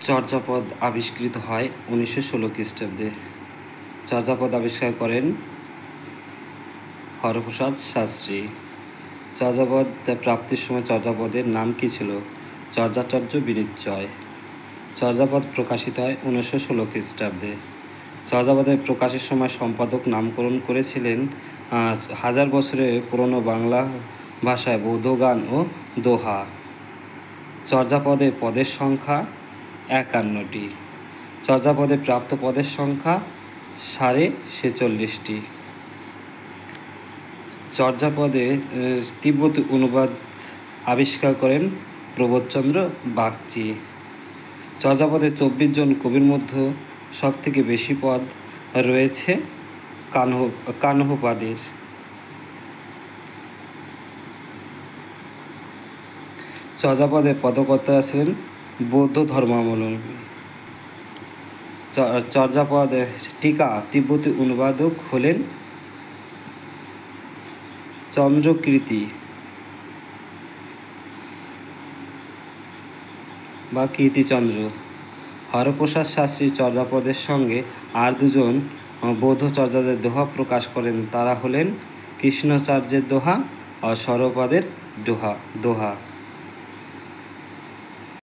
চর্যাপদ আবিষ্কৃত হয় 1916 খ্রিস্টাব্দে। চর্যাপদ আবিষ্কার করেন হরপ্রসাদ শাস্ত্রী। চর্যাপদ প্রাপ্তির সময় চর্যাপদের নাম কী ছিল? চর্যাচর্য বিনিশ্চয়। চর্যাপদ প্রকাশিত হয় 1916 খ্রিস্টাব্দে। চর্যাপদের প্রকাশের সময় সম্পাদক নামকরণ করেছিলেন 1000 বছরের পুরনো বাংলা ভাষায় বৌদ্ধ গান ও দোহা। চর্যাপদে পদের সংখ্যা 51টি। চর্যাপদে প্রাপ্ত পদের সংখ্যা 46.5টি। চর্যাপদে তিব্বতী অনুবাদ আবিষ্কার করেন প্রবোধচন্দ্র বাগচি। চর্যাপদে 24 জন কবির মধ্যে সবথেকে বেশি পদ রয়েছে কানহপাদের। চর্যাপদের পদকর্তারা ছিলেন বৌদ্ধ ধর্মাবলম্বী। চর্যাপদের টিকা তিব্বতী অনুবাদক হলেন চন্দ্রকীর্তি বা কীর্তিচন্দ্র। হরপ্রসাদ শাস্ত্রী চর্যাপদের সঙ্গে আর দুজন বৌদ্ধ চর্যাদের দোহা প্রকাশ করেন। তারা হলেন কৃষ্ণাচার্যের দোহা ও সরপাদের দোহা।